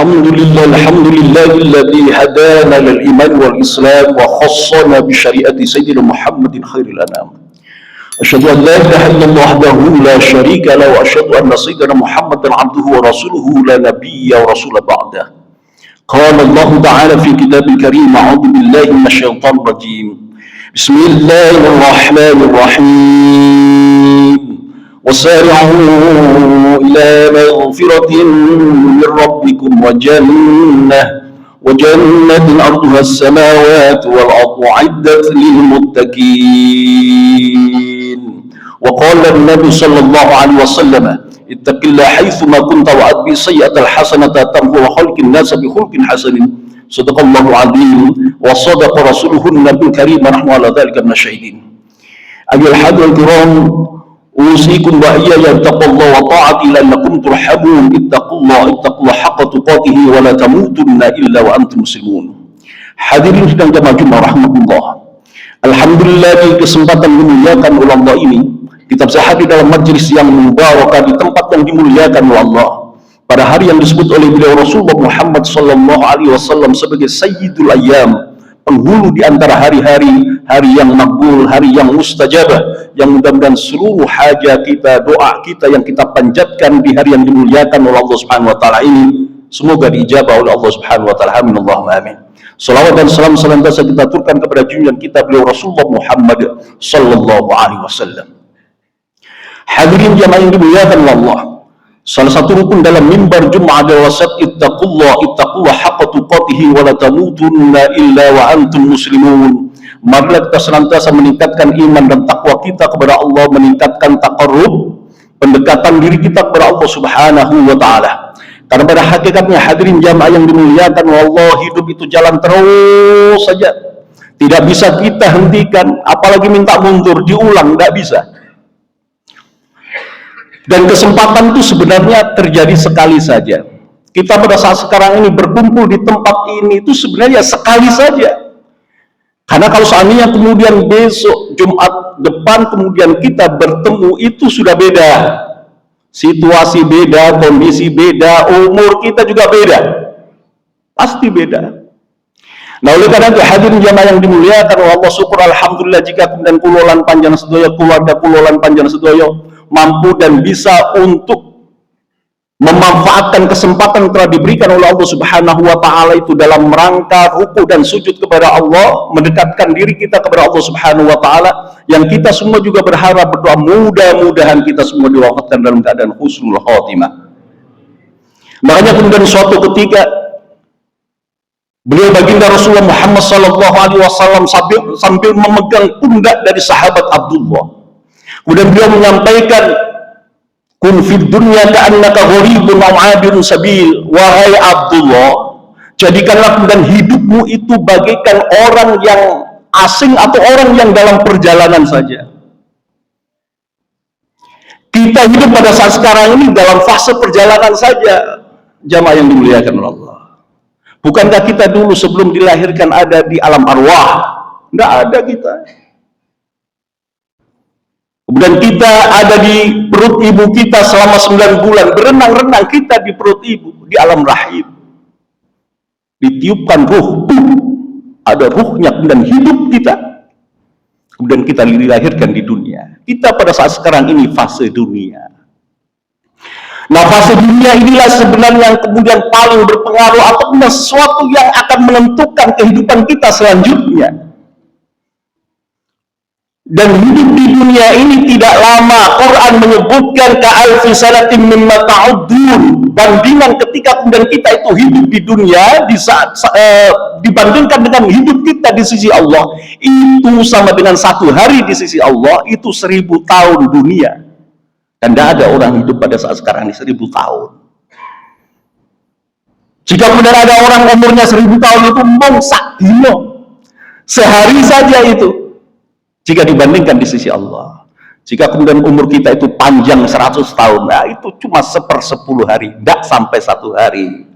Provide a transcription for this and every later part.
Alhamdulillahilladzi hadana lil iman wal islam wa khassana bi syariati sayyidina Muhammadin khairil anam. Asyhadu an la ilaha illallah wahdahu la syarika lahu wa asyhadu anna sayyidina Muhammadan abduhu wa rasuluhu la nabiyya wa rasula ba'dah. Qala Allah ta'ala fi kitabil karim a'udzu billahi minasyaitonir rajim. Bismillahirrahmanirrahim. وسارعوا إلى مغفرة من ربكم وجنة أرضها السماوات والأرض أعدت للمتقين وقال النبي صلى الله عليه وسلم اتق الله حيثما كنت وأتبع السيئة الحسنة تمحو وخلق الناس بخلق حسن صدق الله العظيم وصدق رسوله النبي الكريم ونحن على ذلك من الشاهدين. أيها الحضرة الكرام، أوصيكم وإياي بتقوى الله وطاعته لأنكم ترحمون. اتقوا الله حق تقاته ولا تموتن إلا وأنتم مسلمون. Hadirin sidang jamaah Jumat rahmatullah. Alhamdulillah, di kesempatan dimuliakan oleh Allah ini kita bisa hadir dalam majelis yang mubarakah di tempat yang dimuliakan oleh Allah pada hari yang disebut oleh beliau Rasulullah Muhammad sallallahu alaihi wasallam sebagai Sayyidul Ayyam, penghulu di antara hari-hari, hari yang makbul, hari yang mustajabah, yang mudah-mudahan seluruh hajat kita, doa kita yang kita panjatkan di hari yang dimuliakan oleh Allah Subhanahu wa taala ini semoga diijabah oleh Allah Subhanahu wa taala. Amin Allahumma amin. Salawat dan salam senantiasa kita aturkan kepada junjungan kita beliau Rasulullah Muhammad sallallahu alaihi wasallam. Hadirin jamaah yang dimuliakan oleh Allah, salah satu rukun dalam mimbar Jumat adalah wasat ittaqullah haqqa tuqatih wa la tamutunna illa wa antum muslimun. Marilah kita senantiasa meningkatkan iman dan takwa kita kepada Allah, meningkatkan taqarrub, pendekatan diri kita kepada Allah Subhanahu wa taala. Karena pada hakikatnya hadirin jamaah yang dimuliakan Allah, hidup itu jalan terus saja. Tidak bisa kita hentikan, apalagi minta mundur, diulang, tidak bisa. Dan kesempatan itu sebenarnya terjadi sekali saja. Kita pada saat sekarang ini berkumpul di tempat ini itu sebenarnya sekali saja. Karena kalau seandainya kemudian besok Jumat depan kemudian kita bertemu, itu sudah beda. Situasi beda, kondisi beda, umur kita juga beda. Pasti beda. Nah, oleh karena itu hadirin jamaah yang dimuliakan Allah, syukur alhamdulillah jika kemudian kulolan panjang sedoyo, keluarga kulolan panjang sedoyo mampu dan bisa untuk memanfaatkan kesempatan yang telah diberikan oleh Allah Subhanahu wa taala itu dalam rangka ruku dan sujud kepada Allah, mendekatkan diri kita kepada Allah Subhanahu wa taala, yang kita semua juga berharap berdoa mudah-mudahan kita semua diwafatkan dalam keadaan husnul khotimah. Makanya kemudian suatu ketika beliau baginda Rasulullah Muhammad sallallahu alaihi wasallam sambil memegang pundak dari sahabat Abdullah, kemudian beliau menyampaikan, kun fid dunya ka'annaka gharibun aw 'abirun sabil. Wahai Abdullah, jadikanlah kemudian hidupmu itu bagaikan orang yang asing atau orang yang dalam perjalanan saja. Kita hidup pada saat sekarang ini dalam fase perjalanan saja, jamaah yang dimuliakan oleh Allah. Bukankah kita dulu sebelum dilahirkan ada di alam arwah? Tidak ada kita. Kemudian kita ada di perut ibu kita selama 9 bulan, berenang-renang kita di perut ibu, di alam rahim. Ditiupkan ruh, ada ruhnya, kemudian hidup kita. Kemudian kita dilahirkan di dunia. Kita pada saat sekarang ini fase dunia. Nah, fase dunia inilah sebenarnya yang kemudian paling berpengaruh atau sesuatu yang akan menentukan kehidupan kita selanjutnya. Dan hidup di dunia ini tidak lama. Quran menyebutkan ka'alfi sanatin mimma ta'uddun, bandingan ketika kemudian kita itu hidup di dunia di saat dibandingkan dengan hidup kita di sisi Allah, itu sama dengan 1 hari di sisi Allah itu 1000 tahun dunia. Dan tidak ada orang hidup pada saat sekarang ini 1000 tahun. Jika kemudian ada orang umurnya 1000 tahun itu mung sak dino, sehari saja itu. Jika dibandingkan di sisi Allah, jika kemudian umur kita itu panjang 100 tahun, nah itu cuma 1/10 hari, tidak sampai 1 hari.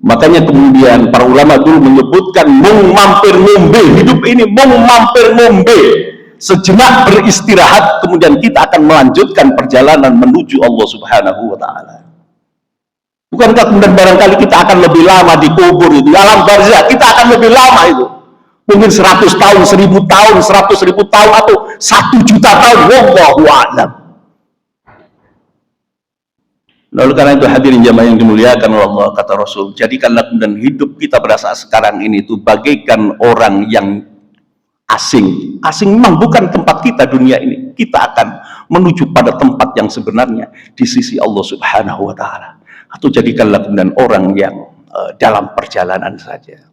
Makanya kemudian para ulama dulu menyebutkan mung mampir ngombe, hidup ini mung mampir ngombe, sejenak beristirahat, kemudian kita akan melanjutkan perjalanan menuju Allah Subhanahu wa taala. Bukankah kemudian barangkali kita akan lebih lama di kubur itu, alam barzah kita akan lebih lama itu, mungkin 100 tahun, 1000 tahun, 100.000 tahun, atau 1 juta tahun. Wallahu a'lam. Lalu karena itu hadirin jamaah yang dimuliakan oleh Allah, kata Rasul, jadikanlah kemudian hidup kita pada saat sekarang ini itu bagaikan orang yang asing. Asing memang bukan tempat kita dunia ini. Kita akan menuju pada tempat yang sebenarnya di sisi Allah Subhanahu wa taala. Atau jadikanlah kemudian orang yang dalam perjalanan saja.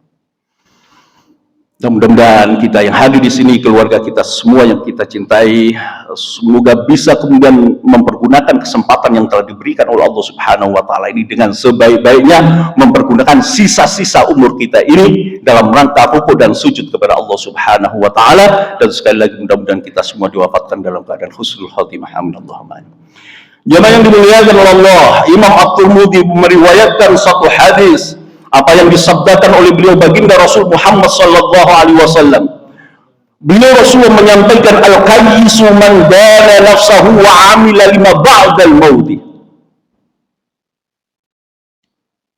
Mudah-mudahan kita yang hadir di sini, keluarga kita semua yang kita cintai, semoga bisa kemudian mempergunakan kesempatan yang telah diberikan oleh Allah Subhanahu wa taala ini dengan sebaik-baiknya, mempergunakan sisa-sisa umur kita ini dalam rangka rukuk dan sujud kepada Allah Subhanahu wa taala, dan sekali lagi mudah-mudahan kita semua diwafatkan dalam keadaan husnul khotimah. Amin Allahumma amin. Jemaah yang dimuliakan oleh Allah, Imam At-Tirmidzi meriwayatkan satu hadis apa yang disabdakan oleh beliau baginda Rasul Muhammad sallallahu alaihi wasallam. Beliau Rasul menyampaikan, al-qayyisu man dana nafsahu wa amila lima ba'dal maut.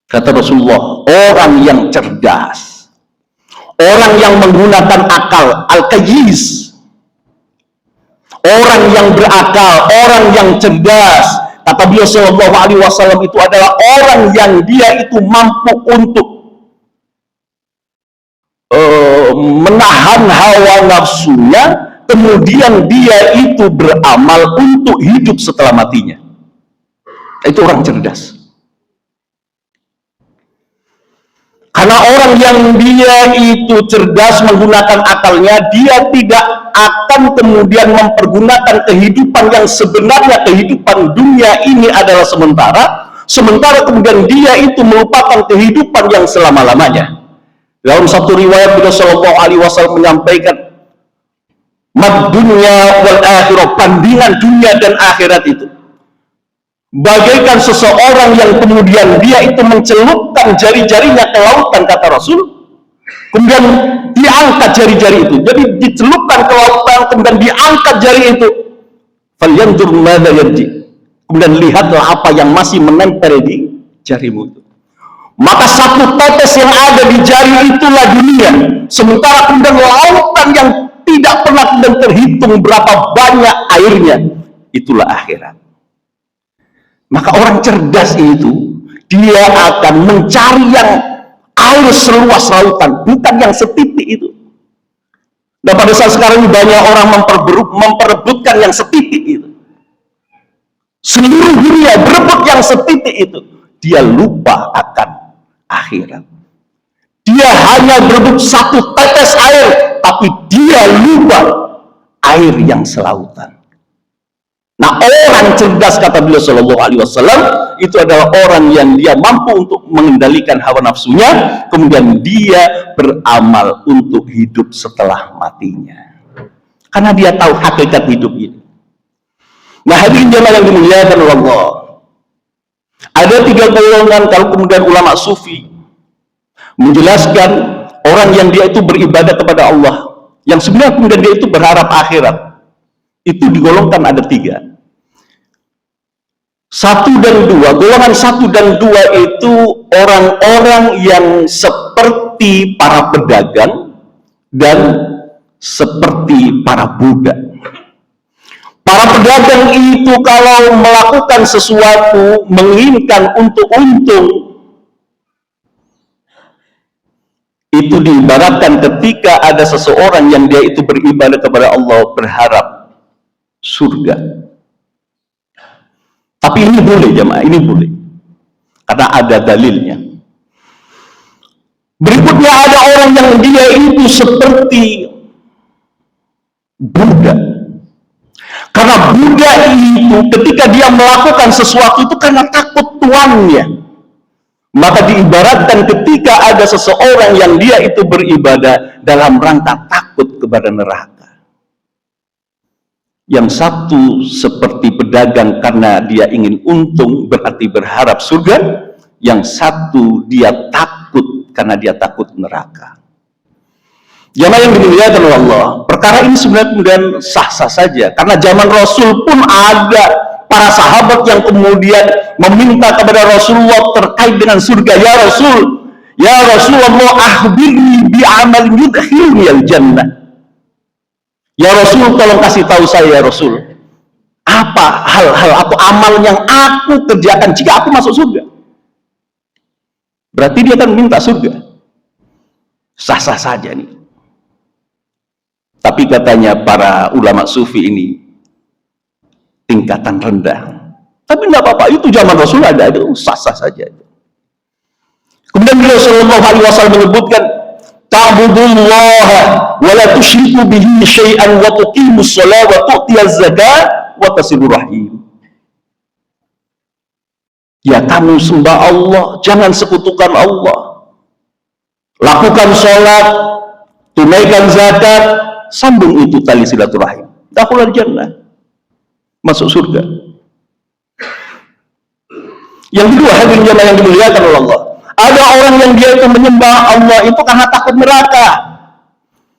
Kata Rasulullah, orang yang cerdas, orang yang menggunakan akal, al-qayyis, orang yang berakal, orang yang cerdas. Kata beliau sallallahu alaihi wasallam, itu adalah orang yang dia itu mampu untuk menahan hawa nafsunya, kemudian dia itu beramal untuk hidup setelah matinya. Itu orang cerdas. Karena orang yang dia itu cerdas menggunakan akalnya, dia tidak akan kemudian mempergunakan kehidupan yang sebenarnya kehidupan dunia ini adalah sementara kemudian dia itu melupakan kehidupan yang selama-lamanya. Dalam satu riwayat beliau sallallahu alaihi wasallam menyampaikan, mad dunya wal akhirah, tandingan dunia dan akhirat itu bagaikan seseorang yang kemudian dia itu mencelupkan jari-jarinya ke lautan, kata Rasul, kemudian diangkat jari-jari itu, jadi dicelupkan ke lautan, kemudian diangkat jari itu, falyanzur madza yarji, kemudian lihatlah apa yang masih menempel di jarimu itu. Maka satu tetes yang ada di jari itulah dunia, sementara kemudian lautan yang tidak pernah kemudian terhitung berapa banyak airnya, itulah akhirat. Maka orang cerdas itu, dia akan mencari yang air seluas lautan, bukan yang setitik itu. Nah, pada saat sekarang ini banyak orang memperebutkan yang setitik itu. Seluruh dunia berebut yang setitik itu. Dia lupa akan akhirat. Dia hanya berebut satu tetes air, tapi dia lupa air yang selautan. Nah, orang cerdas, kata beliau sallallahu alaihi wasallam, itu adalah orang yang dia mampu untuk mengendalikan hawa nafsunya, kemudian dia beramal untuk hidup setelah matinya. Karena dia tahu hakikat hidup ini. Nah, hadirin jemaah yang dimuliakan oleh Allah, ada 3 golongan kalau kemudian ulama sufi menjelaskan orang yang dia itu beribadah kepada Allah, yang sebenarnya kemudian dia itu berharap akhirat. Itu digolongkan ada 3. 1 dan 2, golongan 1 dan 2 itu orang-orang yang seperti para pedagang dan seperti para budak. Para pedagang itu kalau melakukan sesuatu menginginkan untuk untung, itu diibaratkan ketika ada seseorang yang dia itu beribadah kepada Allah berharap surga. Tapi ini boleh jemaah, ini boleh, karena ada dalilnya. Berikutnya ada orang yang dia itu seperti budak. Karena budak itu ketika dia melakukan sesuatu itu karena takut tuannya. Maka diibaratkan ketika ada seseorang yang dia itu beribadah dalam rangka takut kepada neraka. Yang satu seperti pedagang karena dia ingin untung, berarti berharap surga. Yang satu dia takut karena dia takut neraka. Jamaah yang dimuliakan oleh Allah, perkara ini sebenarnya kemudian sah-sah saja, karena zaman Rasul pun ada para sahabat yang kemudian meminta kepada Rasulullah terkait dengan surga. Ya Rasulullah, akhbirni bi'amal yudkhilni al-jannah. Ya Rasul, tolong kasih tahu saya ya Rasul, apa hal-hal atau amal yang aku kerjakan jika aku masuk surga. Berarti dia akan minta surga. Sah-sah saja nih. Tapi katanya para ulama sufi ini tingkatan rendah. Tapi tidak apa-apa, itu zaman Rasul ada, itu sah-sah saja. Kemudian beliau sallallahu alaihi wasallam menyebutkan, ta'budullaha wa la tusyriku bihi syai'an wa tuqimus shalah wa tu'tiyaz zakat wa tasilur rahim. Ya, kamu sembah Allah, jangan sekutukan Allah. Lakukan sholat, tunaikan zakat, sambung itu tali silaturahim. Dakhulul jannah, masuk surga. Yang kedua, hadirin jamaah yang dimuliakan oleh Allah, ada orang yang dia itu menyembah Allah itu karena takut neraka.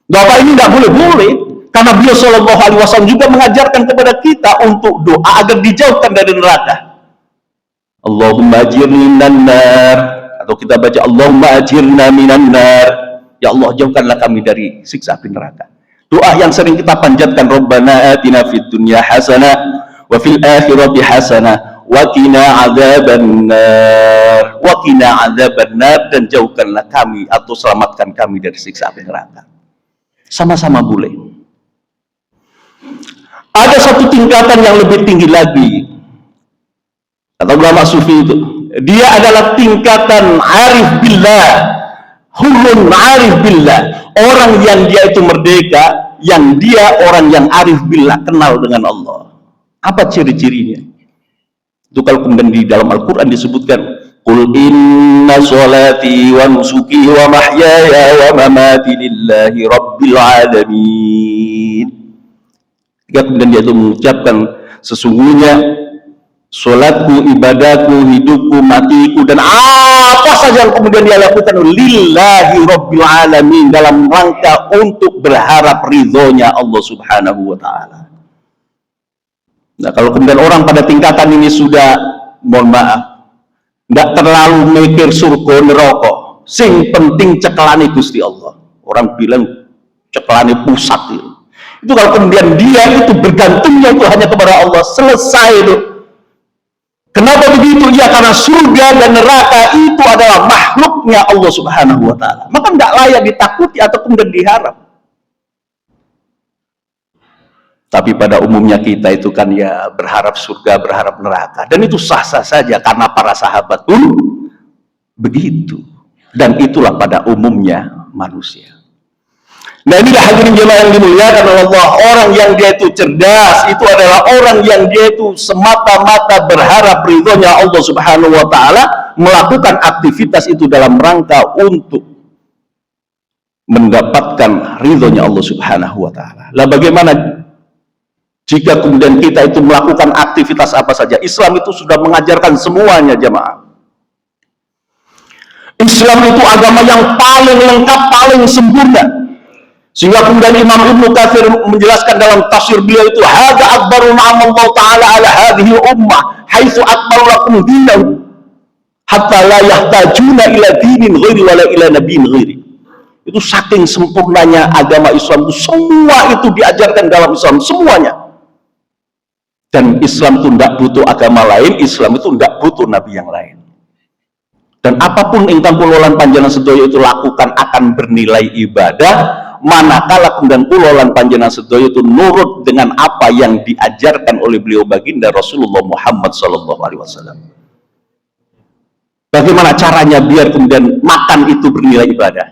Bapak ini tidak boleh, karena beliau sallallahu alaihi wasallam juga mengajarkan kepada kita untuk doa agar dijauhkan dari neraka. Allahumma ajirni minan nar, atau kita baca Allahumma ajirna minan nar, ya Allah jauhkanlah kami dari siksa api neraka. Doa yang sering kita panjatkan, Rabbana atina fid dunya hasanah wa fil akhirati hasanah wa qina adzabannar, wa qina adzabannar, dan jauhkanlah kami atau selamatkan kami dari siksa api neraka. Sama-sama boleh. Ada satu tingkatan yang lebih tinggi lagi, kata ulama sufi itu, dia adalah tingkatan arif billah, hulun arif billah, orang yang dia itu merdeka, yang dia orang yang arif billah, kenal dengan Allah. Apa ciri-cirinya? Itu kalau kemudian di dalam Al-Quran disebutkan, qul inna sholati wa nusuki wa mahyaya wa mamati lillahi rabbil alamin. Ketika kemudian dia itu mengucapkan, sesungguhnya sholatku, ibadahku, hidupku, matiku, dan apa saja yang kemudian dia lakukan lillahi rabbil alamin, dalam rangka untuk berharap ridhonya Allah subhanahu wa ta'ala. Nah, kalau kemudian orang pada tingkatan ini sudah, mohon maaf, tidak terlalu mikir surga neraka, sing penting cekelane Gusti Allah. Orang bilang cekelane pusat itu kalau kemudian dia itu bergantungnya itu hanya kepada Allah, selesai itu. Kenapa begitu? Ya karena surga dan neraka itu adalah makhluknya Allah subhanahu wa ta'ala, maka tidak layak ditakuti atau kemudian diharap. Tapi pada umumnya kita itu kan ya berharap surga, berharap neraka, dan itu sah-sah saja karena para sahabat pun begitu, dan itulah pada umumnya manusia. Nah, inilah hadirin jemaah yang dimuliakan oleh Allah, orang yang dia itu cerdas itu adalah orang yang dia itu semata-mata berharap ridhonya Allah subhanahu wa ta'ala, melakukan aktivitas itu dalam rangka untuk mendapatkan ridhonya Allah subhanahu wa ta'ala. Lah bagaimana jika kemudian kita itu melakukan aktivitas apa saja? Islam itu sudah mengajarkan semuanya jemaah. Islam itu agama yang paling lengkap, paling sempurna. Sehingga kemudian Imam Ibnu Katsir menjelaskan dalam tafsir beliau itu, hadza akbaru na'amallahu ta'ala ala hadhihi ummah haitsu akmalu lakum dinahu hatta la yahtajuna ila dinin ghairi wala ila nabiyyin ghairi. Itu saking sempurnanya agama Islam itu, semua itu diajarkan dalam Islam semuanya. Dan Islam itu tidak butuh agama lain, Islam itu tidak butuh nabi yang lain. Dan apapun ingkang kula lan panjenengan sedaya itu lakukan akan bernilai ibadah, manakala kemudian kula lan panjenengan sedaya itu nurut dengan apa yang diajarkan oleh beliau baginda Rasulullah Muhammad sallallahu alaihi wasallam. Bagaimana caranya biar kemudian makan itu bernilai ibadah?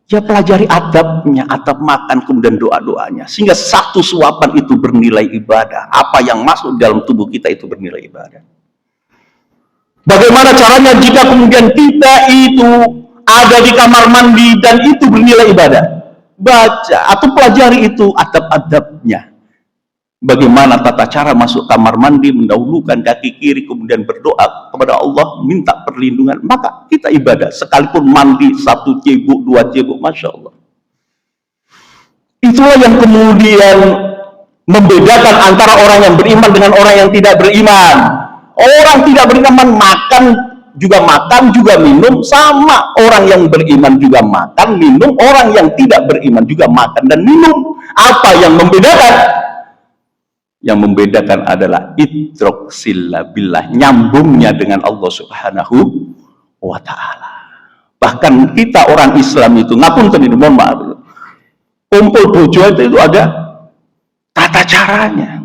Ya pelajari adabnya, adab makan, kemudian doa-doanya, sehingga satu suapan itu bernilai ibadah. Apa yang masuk dalam tubuh kita itu bernilai ibadah. Bagaimana caranya jika kemudian kita itu ada di kamar mandi dan itu bernilai ibadah? Baca atau pelajari itu adab-adabnya. Bagaimana tata cara masuk kamar mandi, mendahulukan kaki kiri, kemudian berdoa kepada Allah, minta perlindungan, maka kita ibadah. Sekalipun mandi 1 cebok, 2 cebok, Masya Allah. Itulah yang kemudian membedakan antara orang yang beriman dengan orang yang tidak beriman. Orang tidak beriman makan juga minum, sama orang yang beriman juga makan minum, orang yang tidak beriman juga makan dan minum. Apa yang membedakan? Yang membedakan adalah itrok silabillah, nyambungnya dengan Allah Subhanahu wa ta'ala. Bahkan kita orang Islam itu, ngapunten ini, mohon maaf, kumpul bojo itu ada tata caranya.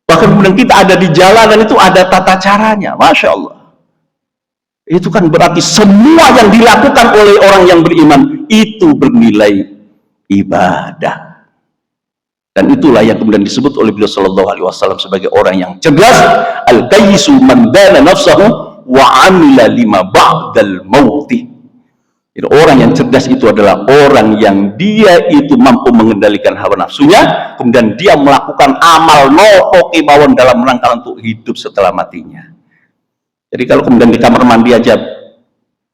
Bahkan kemudian kita ada di jalanan itu ada tata caranya. Masya Allah. Itu kan berarti semua yang dilakukan oleh orang yang beriman itu bernilai ibadah. Dan itulah yang kemudian disebut oleh beliau sallallahu alaihi wasallam sebagai orang yang cerdas. Al-qayyisu man dana nafsahu wa amila lima ba'dal mauti. Jadi orang yang cerdas itu adalah orang yang dia itu mampu mengendalikan hawa nafsunya, kemudian dia melakukan amal nopo kemauan dalam rangka untuk hidup setelah matinya. Jadi kalau kemudian di kamar mandi aja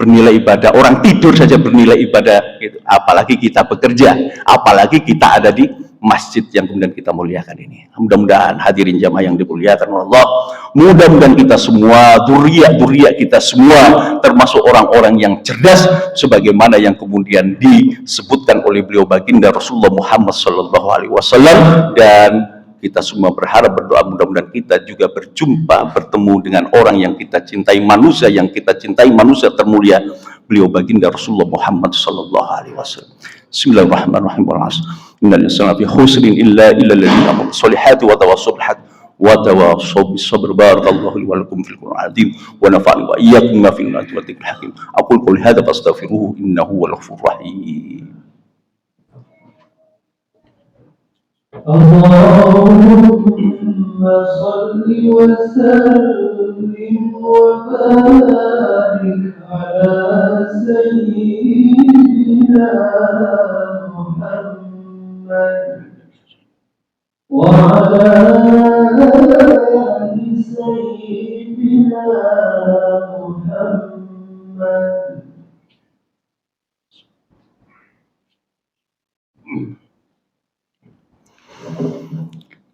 bernilai ibadah, orang tidur saja bernilai ibadah, gitu. Apalagi kita bekerja, apalagi kita ada di masjid yang kemudian kita muliakan ini. Mudah-mudahan hadirin jamaah yang dimuliakan oleh Allah, mudah-mudahan kita semua, dzurriyyah kita semua termasuk orang-orang yang cerdas sebagaimana yang kemudian disebutkan oleh beliau baginda Rasulullah Muhammad sallallahu alaihi wasallam. Dan kita semua berharap, berdoa mudah-mudahan kita juga bertemu dengan orang yang kita cintai, manusia yang kita cintai, manusia termulia, beliau baginda Rasulullah Muhammad sallallahu alaihi wasallam. Bismillahirrahmanirrahim. Innal insana fi khusrin illa alladziina amanu sholihati wa tawassaw bil haqq wa tawassaw bis sabr. Barakallahu li wa lakum fil Qur'anil azim wa nafa'ani wa iyyakum bima fihi min al-ayati wa dhikril hakim. Aqulu qawli hadza fastaghfiruhu innahu huwal ghafurur rahim. Allahumma salli wa sallim wa barik ala sayyidina Muhammad wa ala ali sayyidina Muhammad.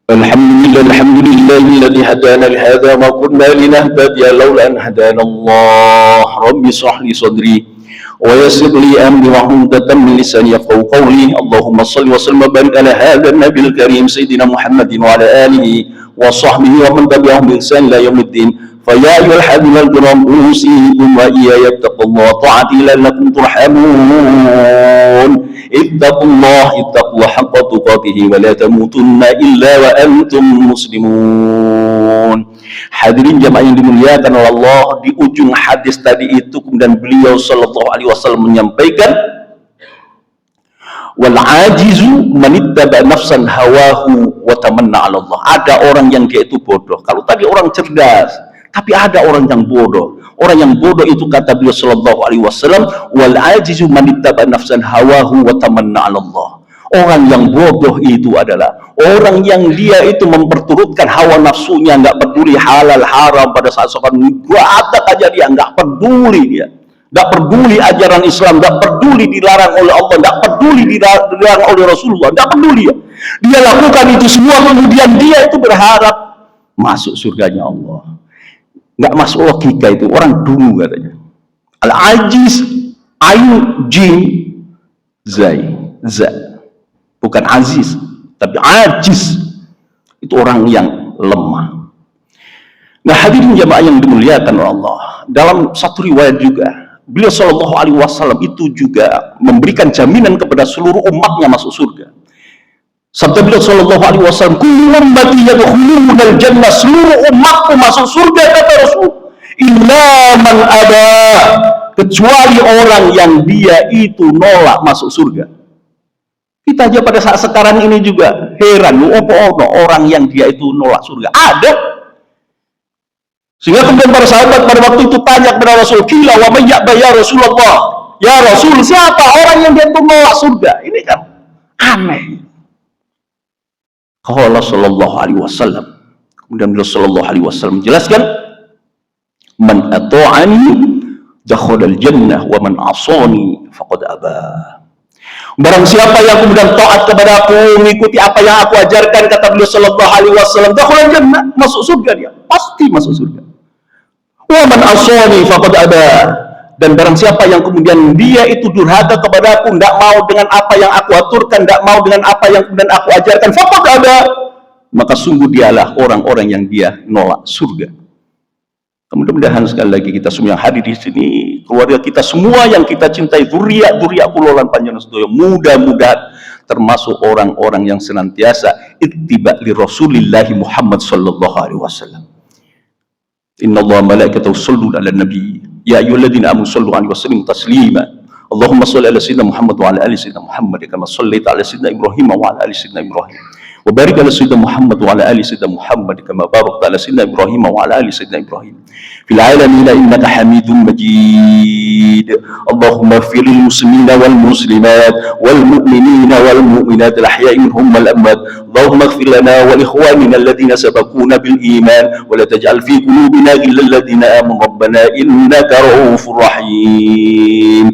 Alhamdulillah alladzi hadana li hadza ma kunna linahtadiya laula an hadana Allah. Rabbi shrah li sadri wa yassir li amri wa hlul 'uqdatam min lisani yafqahu qawli. Allahumma shalli wa sallim wa barik ala hadzal nabiyil karim sayyidina Muhammadin wa ala alihi wa sahbihi wa man tabi'ahum bi ihsan ila yaumiddin. Fa ya ayyuhal hadirin kiram usikum wa iyaya taqullaha ta'ati la'allakum turhamun. Ittaqullah haqqa tuqatih wa la tamutunna illa wa antum muslimun. Hadirin jamaah yang dimuliakan oleh Allah, di ujung hadis tadi itu kemudian beliau sallallahu alaihi wasallam menyampaikan, wal ajizu man ittaba nafsan hawahu wa tamanna 'ala Allah. Ada orang yang dia itu bodoh. Kalau tadi orang cerdas, tapi ada orang yang bodoh. Orang yang bodoh itu kata beliau sallallahu alaihi wasallam, wal ajizu man ittaba nafsan hawahu wa tamanna 'ala Allah. Orang yang bodoh itu adalah orang yang dia itu memperturutkan hawa nafsunya, nggak peduli halal haram pada saat sholat ibadah aja dia nggak peduli, dia nggak peduli ajaran Islam, nggak peduli dilarang oleh Allah, nggak peduli dilarang oleh Rasulullah, nggak peduli ya. Dia lakukan itu semua, kemudian dia itu berharap masuk surganya Allah. Nggak masuk logika itu, orang dungu katanya. Al-ajiz, ain, jim, zai, bukan aziz, tapi ajiz. Itu orang yang lemah. Nah hadirin jamaah yang dimuliakan oleh Allah, dalam satu riwayat juga beliau sallallahu alaihi wasallam itu juga memberikan jaminan kepada seluruh umatnya masuk surga. Sabda beliau sallallahu alaihi wasallam, kullu ummati yadkhulunal jannah, seluruh umatku masuk surga kata Rasul, illa man aba, kecuali orang yang dia itu nolak masuk surga. Kita aja pada saat sekarang ini juga heran, orang yang dia itu nolak surga ada. Sehingga kemudian para sahabat pada waktu itu tanya kepada Rasul, "Qila wa may ya'ba ya Rasulullah?" Ya Rasul, siapa orang yang dia itu nolak surga? Ini kan aneh. Qala sallallahu alaihi wasallam, kemudian beliau sallallahu alaihi wasallam menjelaskan, man ata'ani dakhala al-jannah wa man asani faqad aba. Barang siapa yang kemudian taat kepada aku, mengikuti apa yang aku ajarkan, kata beliau sallallahu alaihi wasallam, dakhala jannah, masuk surga dia, pasti masuk surga. Wa man asani faqad ada. Dan barang siapa yang kemudian dia itu durhaka kepada aku, tidak mau dengan apa yang aku aturkan, tidak mau dengan apa yang kemudian aku ajarkan, faqad ada, maka sungguh dialah orang-orang yang dia nolak surga. Mudah-mudahan sekali lagi kita semua yang hadir di sini, keluarga kita semua yang kita cintai, zuriat kulolan panjenengan sedaya, mudah-mudahan termasuk orang-orang yang senantiasa ittiba li Rasulillah Muhammad sallallahu alaihi wasallam. Innallaha malaikatahu yusholluna 'alan nabi ya ayyuhalladzina amanu shallu 'alaihi wa sallimu taslima. Allahumma shalli ala sayyidina Muhammad wa ala ali sayyidina Muhammad kama shallaita ala sayyidina Ibrahim wa ala ali sayyidina Ibrahim. وبارك على سيدنا محمد وعلى ال سيدنا محمد كما باركت على سيدنا ابراهيم وعلى ال سيدنا ابراهيم في العالمين انك حميد مجيد. اللهم اغفر للمسلمين والمسلمات والمؤمنين والمؤمنات الاحياء منهم والاموات. اللهم اغفر لنا ولاخواننا الذين سبقونا بالايمان ولا تجعل في قلوبنا غلا للذين امنوا ربنا انك رؤوف رحيم.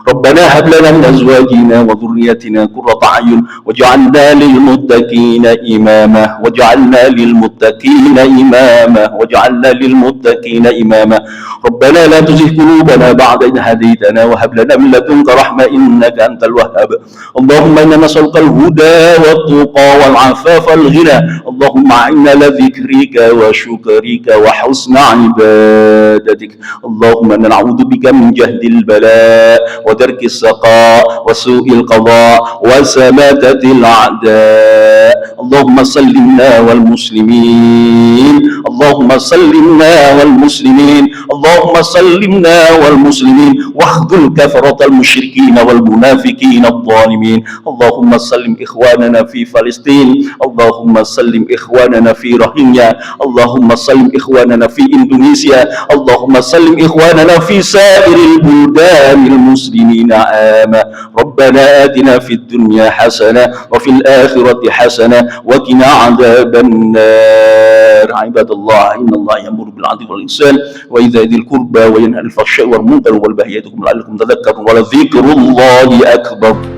ربنا هب لنا من ازواجنا وذريتنا قرة اعين واجعلنا للمتقين إماما وجعلنا للمتقين إماما وجعلنا للمتقين إماما. ربنا لا تزغ قلوبنا بعد إذ هديتنا وهب لنا من لدنك رحمة إنك أنت الوهاب. اللهم إنا نسألك الهدى والتقى والعفاف والغنى. اللهم أعنا على ذكرك وشكرك وحسن عبادتك. اللهم إنا نعوذ بك من جهد البلاء ودرك السقاء وسوء القضاء وسماتة الأعداء. اللهم سلمنا والمسلمين. اللهم سلمنا والمسلمين. اللهم سلمنا والمسلمين واخذل كفرة المشركين والمنافقين الظالمين. اللهم سلم إخواننا في فلسطين. اللهم سلم إخواننا في روهينيا. اللهم سلم إخواننا في إندونيسيا. اللهم سلم إخواننا في سائر البلدان المسلمين عاما. ربنا آتنا في الدنيا حسنة وفي الآخرة حسنة وقنا عذاب النار. عباد الله إن الله يأمر بالعدل والإحسان وإيتاء ذي القربى وينهى عن الفحشاء والمنكر والبغي يعظكم لعلكم تذكرون ولذكر الله أكبر.